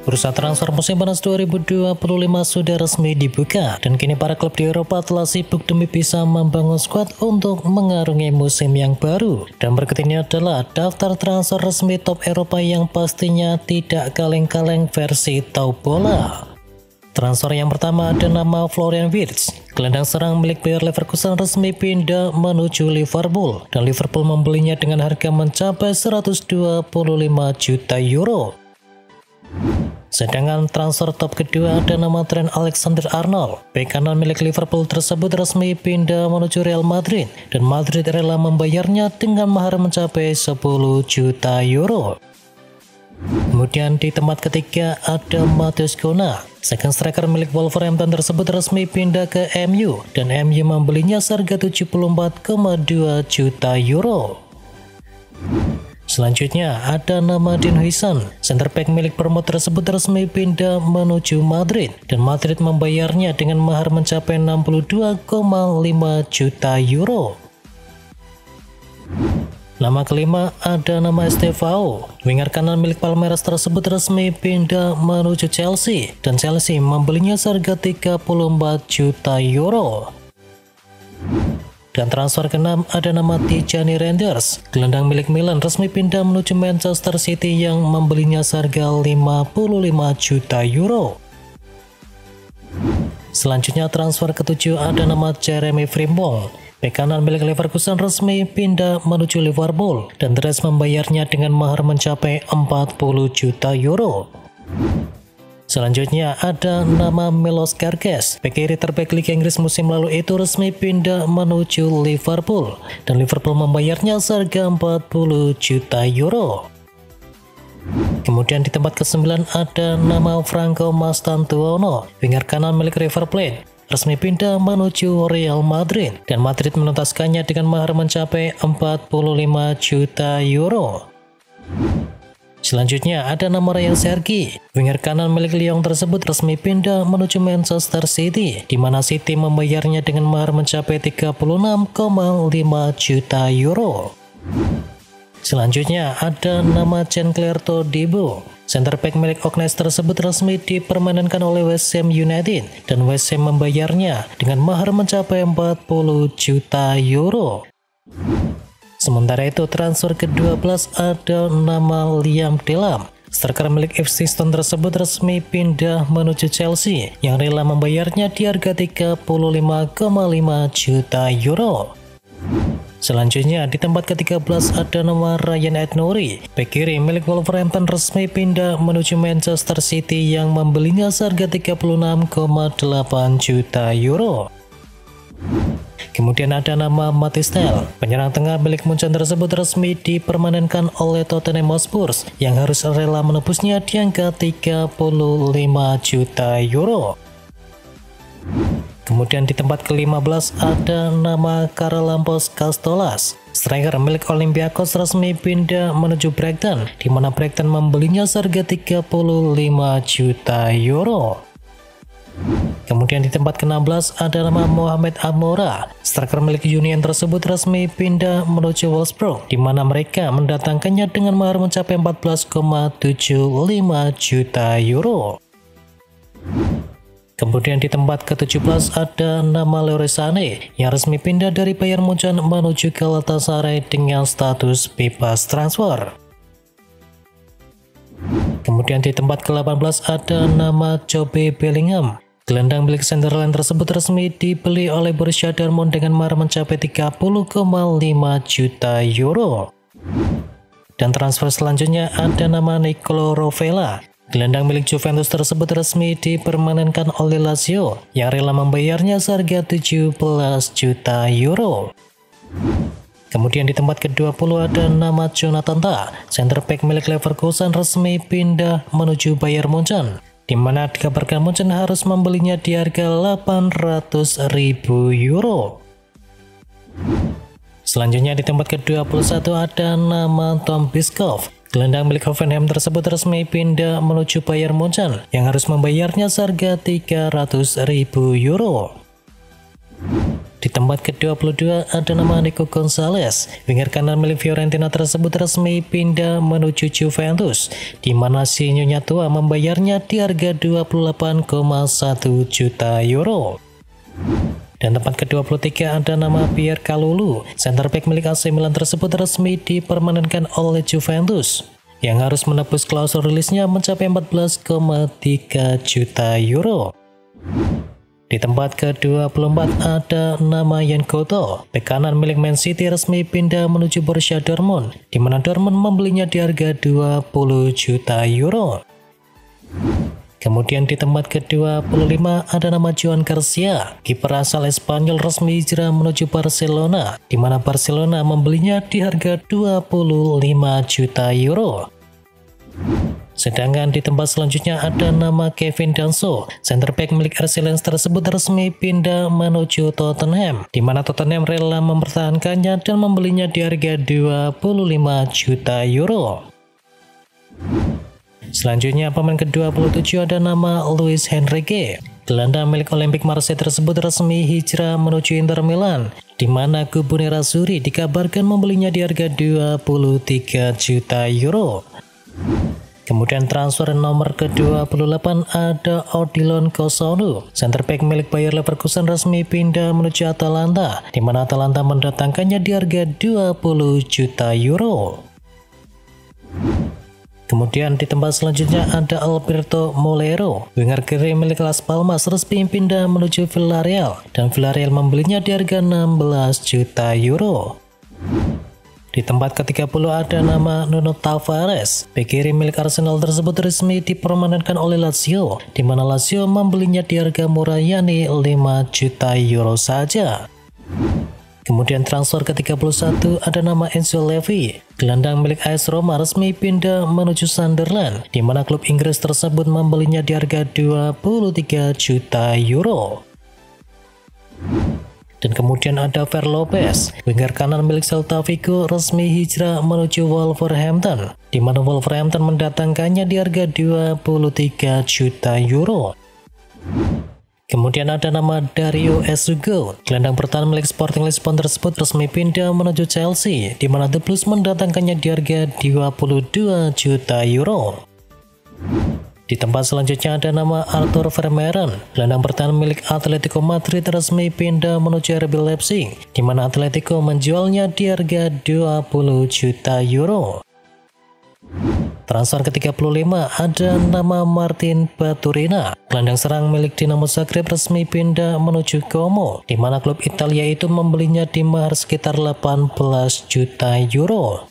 Bursa transfer musim panas 2025 sudah resmi dibuka dan kini para klub di Eropa telah sibuk demi bisa membangun skuad untuk mengarungi musim yang baru. Dan berikut ini adalah daftar transfer resmi top Eropa yang pastinya tidak kaleng-kaleng versi Tahu Bola. Transfer yang pertama ada nama Florian Wirtz. Gelandang serang milik Bayer Leverkusen resmi pindah menuju Liverpool dan Liverpool membelinya dengan harga mencapai 125 juta euro. Sedangkan transfer top kedua ada nama Trent Alexander-Arnold. Bek kanan milik Liverpool tersebut resmi pindah menuju Real Madrid dan Madrid rela membayarnya dengan mahar mencapai 10 juta euro. Kemudian di tempat ketiga ada Matheus Cunha. Second striker milik Wolverhampton tersebut resmi pindah ke MU dan MU membelinya seharga 74,2 juta euro. Selanjutnya ada nama Dean Huijsen. Center back milik Bournemouth tersebut resmi pindah menuju Madrid dan Madrid membayarnya dengan mahar mencapai 62,5 juta euro. Nama kelima ada nama Estevao. Winger kanan milik Palmeiras tersebut resmi pindah menuju Chelsea dan Chelsea membelinya seharga 34 juta euro. Dan transfer ke-6 ada nama Tijani Reinders. Gelandang milik Milan resmi pindah menuju Manchester City yang membelinya seharga 55 juta euro. Selanjutnya transfer ke-7 ada nama Jeremy Frimpong. Bek kanan milik Leverkusen resmi pindah menuju Liverpool dan terus membayarnya dengan mahar mencapai 40 juta euro. Selanjutnya ada nama Milos Kerkez. Bek kiri terbaik Liga Inggris musim lalu itu resmi pindah menuju Liverpool dan Liverpool membayarnya seharga 40 juta euro. Kemudian di tempat ke-9 ada nama Franco Mastantuono. Winger kanan milik River Plate resmi pindah menuju Real Madrid dan Madrid menuntaskannya dengan mahar mencapai 45 juta euro. Selanjutnya ada nama Ryan Cherki. Winger kanan milik Lyon tersebut resmi pindah menuju Manchester City, di mana City membayarnya dengan mahar mencapai 36,5 juta euro. Selanjutnya ada nama Jean-Claire Todibo. Center back milik Ognes tersebut resmi dipermanenkan oleh West Ham United dan West Ham membayarnya dengan mahar mencapai 40 juta euro. Sementara itu transfer ke-12 ada nama Liam Delap. Striker milik FC Stone tersebut resmi pindah menuju Chelsea yang rela membayarnya di harga 35,5 juta euro. Selanjutnya di tempat ke-13 ada nama Ryan Aït-Nouri. Bek kiri milik Wolverhampton resmi pindah menuju Manchester City yang membelinya seharga 36,8 juta euro. Kemudian ada nama Mathys Tel. Penyerang tengah milik Munchen tersebut resmi dipermanenkan oleh Tottenham Hotspur yang harus rela menebusnya di angka 35 juta euro. Kemudian di tempat ke-15 ada nama Karalampos Castolas. Striker milik Olympiakos resmi pindah menuju Brighton, di mana Brighton membelinya seharga 35 juta euro. Kemudian di tempat ke-16 ada nama Mohamed Amora. Striker milik Union tersebut resmi pindah menuju Wolfsburg, di mana mereka mendatangkannya dengan mahar mencapai 14,75 juta euro. Kemudian di tempat ke-17 ada nama Leroy Sané yang resmi pindah dari Bayern Munchen menuju Galatasaray dengan status bebas transfer. Kemudian di tempat ke-18 ada nama Jobe Bellingham. Gelandang milik Sunderland tersebut resmi dibeli oleh Borussia Dortmund dengan mahar mencapai 30,5 juta euro. Dan transfer selanjutnya ada nama Nicolo Rovella. Gelandang milik Juventus tersebut resmi dipermanenkan oleh Lazio yang rela membayarnya seharga 17 juta euro. Kemudian di tempat ke-20 ada nama Jonathan Tah. Center back milik Leverkusen resmi pindah menuju Bayern Munchen, di mana dikabarkan Munchen harus membelinya di harga 800.000 euro. Selanjutnya di tempat ke-21 ada nama Tom Biskov. Gelandang milik Hoffenheim tersebut resmi pindah menuju Bayern Munchen yang harus membayarnya seharga 300.000 euro. Di tempat ke-22 ada nama Nico Gonzalez. Winger kanan milik Fiorentina tersebut resmi pindah menuju Juventus, di mana si Nyonya tua membayarnya di harga 28,1 juta euro. Dan tempat ke-23 ada nama Pierre Kalulu. Center back milik AC Milan tersebut resmi dipermanenkan oleh Juventus, yang harus menebus klausul rilisnya mencapai 14,3 juta euro. Di tempat ke-24 ada nama Yan Goto. Bek kanan milik Man City resmi pindah menuju Borussia Dortmund, di mana Dortmund membelinya di harga 20 juta euro. Kemudian di tempat ke-25 ada nama Joan Garcia. Kiper asal Spanyol resmi hijrah menuju Barcelona, di mana Barcelona membelinya di harga 25 juta euro. Sedangkan di tempat selanjutnya ada nama Kevin Danso. Center back milik RC Lens tersebut resmi pindah menuju Tottenham, di mana Tottenham rela mempertahankannya dan membelinya di harga 25 juta euro. Selanjutnya pemain ke-27 ada nama Luis Henrique. Gelandang milik Olympique Marseille tersebut resmi hijrah menuju Inter Milan, di mana kubu Nerazzurri dikabarkan membelinya di harga 23 juta euro. Kemudian transfer nomor ke-28 ada Odilon Kosonu. Center back milik Bayer Leverkusen resmi pindah menuju Atalanta, di mana Atalanta mendatangkannya di harga 20 juta euro. Kemudian di tempat selanjutnya ada Alberto Molero. Winger kiri milik Las Palmas resmi pindah menuju Villarreal, dan Villarreal membelinya di harga 16 juta euro. Di tempat ke-30 ada nama Nuno Tavares. Bek kiri milik Arsenal tersebut resmi dipermanenkan oleh Lazio, di mana Lazio membelinya di harga murah yakni 5 juta euro saja. Kemudian transfer ke-31 ada nama Enzo Levy. Gelandang milik AS Roma resmi pindah menuju Sunderland, di mana klub Inggris tersebut membelinya di harga 23 juta euro. Dan kemudian ada Fer Lopez, winger kanan milik Celta Vigo resmi hijrah menuju Wolverhampton, di mana Wolverhampton mendatangkannya di harga 23 juta euro. Kemudian ada nama Dario Esugo. Gelandang pertahanan milik Sporting Lisbon tersebut resmi pindah menuju Chelsea, di mana The Blues mendatangkannya di harga 22 juta euro. Di tempat selanjutnya ada nama Arthur Vermeeren. Gelandang pertahanan milik Atletico Madrid resmi pindah menuju RB Leipzig, di mana Atletico menjualnya di harga 20 juta euro. Transfer ke-35 ada nama Martin Baturina. Gelandang serang milik Dinamo Zagreb resmi pindah menuju Como, di mana klub Italia itu membelinya di mahar sekitar 18 juta euro.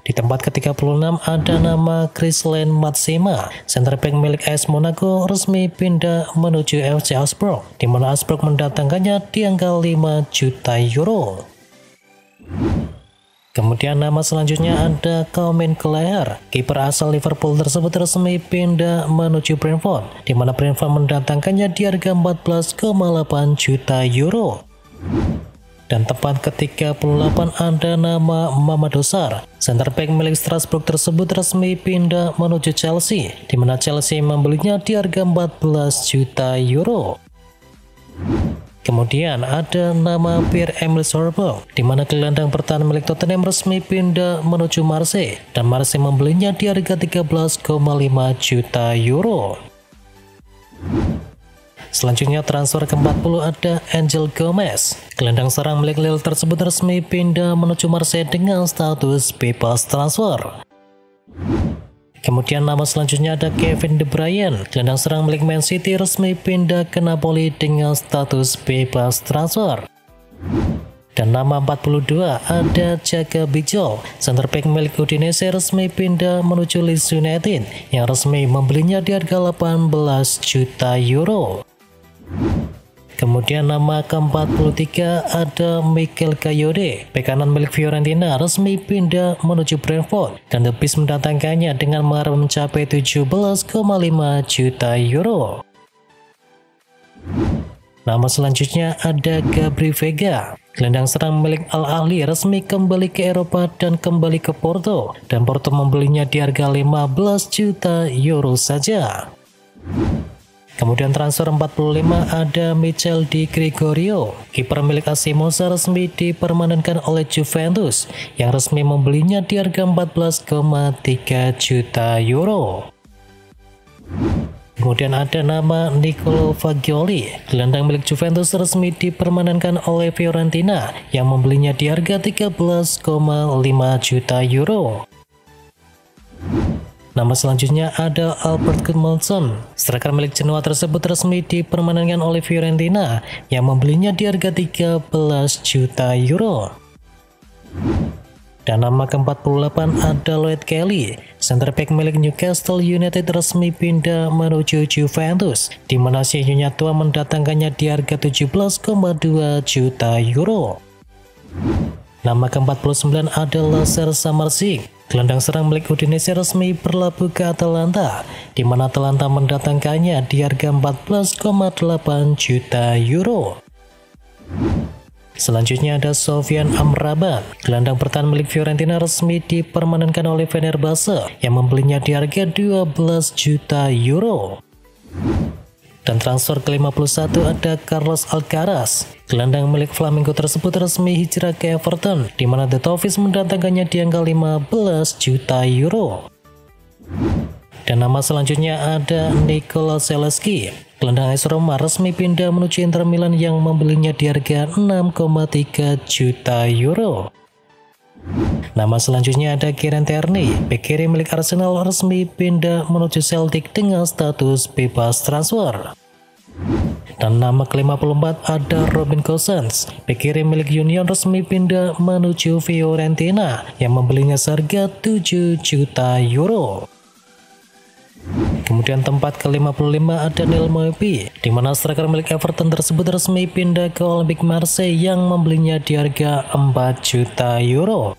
Di tempat ke-36 ada nama Christian Matsima. Center back milik AS Monaco resmi pindah menuju FC Augsburg, di mana Augsburg mendatangkannya di angka 5 juta euro. Kemudian nama selanjutnya ada Kaumen Kelleher. Kiper asal Liverpool tersebut resmi pindah menuju Brentford, di mana Brentford mendatangkannya di harga 14,8 juta euro. Dan tempat ke-38 ada nama Mamadou Sarr. Center back milik Strasbourg tersebut resmi pindah menuju Chelsea, di mana Chelsea membelinya di harga 14 juta euro. Kemudian ada nama Pierre-Emile Sorbo, di mana gelandang pertahanan milik Tottenham resmi pindah menuju Marseille, dan Marseille membelinya di harga 13,5 juta euro. Selanjutnya transfer ke-40 ada Angel Gomez. Gelandang serang milik Lille tersebut resmi pindah menuju Marseille dengan status bebas transfer. Kemudian nama selanjutnya ada Kevin De Bruyne. Gelandang serang milik Man City resmi pindah ke Napoli dengan status bebas transfer. Dan nama 42 ada Jaga Bijol. Center back milik Udinese resmi pindah menuju Leeds United, yang resmi membelinya di harga 18 juta euro. Kemudian nama ke-43 ada Mikel Kayode. Bek kanan milik Fiorentina resmi pindah menuju Brentford, dan The Beast mendatangkannya dengan mahar mencapai 17,5 juta euro. Nama selanjutnya ada Gabri Vega. Gelandang serang milik Al Ahly resmi kembali ke Eropa dan kembali ke Porto, dan Porto membelinya di harga 15 juta euro saja. Kemudian transfer 45 ada Michel Di Gregorio. Kiper milik AC Monza resmi dipermanenkan oleh Juventus yang resmi membelinya di harga 14,3 juta euro. Kemudian ada nama Nicolo Fagioli. Gelandang milik Juventus resmi dipermanenkan oleh Fiorentina yang membelinya di harga 13,5 juta euro. Nama selanjutnya ada Albert Gudmundsson. Striker milik Genoa tersebut resmi dipermanenkan oleh Fiorentina yang membelinya di harga 13 juta euro. Dan nama ke-48 ada Lloyd Kelly. Center back milik Newcastle United resmi pindah menuju Juventus, di mana si nyonya tua mendatangkannya di harga 17,2 juta euro. Nama ke-49 ada Lazar Samardzic. Gelandang serang milik Udinese resmi berlabuh ke Atalanta, di mana Atalanta mendatangkannya di harga 14,8 juta euro. Selanjutnya ada Sofyan Amrabat. Gelandang bertahan milik Fiorentina resmi dipermanenkan oleh Fenerbahce yang membelinya di harga 12 juta euro. Dan transfer ke-51 ada Carlos Alcaraz. Gelandang milik Flamengo tersebut resmi hijrah ke Everton, di mana The Toffees mendatangkannya di angka 15 juta euro. Dan nama selanjutnya ada Nikola Zalewski. Gelandang AS Roma resmi pindah menuju Inter Milan yang membelinya di harga 6,3 juta euro. Nama selanjutnya ada Kieran Tierney. Bek kiri milik Arsenal resmi pindah menuju Celtic dengan status bebas transfer. Dan nama ke-54 ada Robin Gosens. Bek kiri milik Union resmi pindah menuju Fiorentina yang membelinya seharga 7 juta euro. Kemudian tempat ke-55 ada Neil Moepi, di mana striker milik Everton tersebut resmi pindah ke Olympique Marseille yang membelinya di harga 4 juta euro.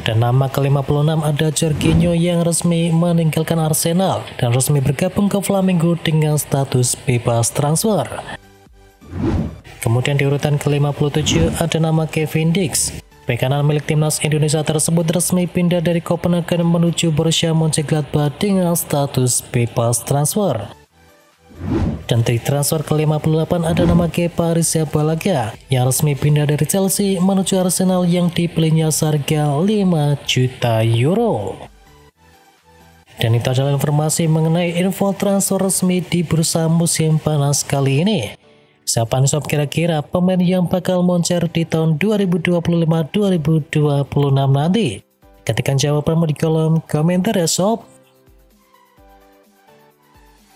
Dan nama ke-56 ada Jorginho yang resmi meninggalkan Arsenal dan resmi bergabung ke Flamengo dengan status bebas transfer. Kemudian di urutan ke-57 ada nama Kevin Dix. Bek kanan milik timnas Indonesia tersebut resmi pindah dari Copenhagen menuju Borussia Mönchengladbach dengan status bebas transfer. Dan di transfer ke-58 ada nama Kepa Arrizabalaga yang resmi pindah dari Chelsea menuju Arsenal yang dibelinya seharga 5 juta euro. Dan itu adalah informasi mengenai info transfer resmi di bursa musim panas kali ini. Siapa nih sob kira-kira pemain yang bakal moncer di tahun 2025-2026 nanti? Ketikkan jawabanmu di kolom komentar ya sob.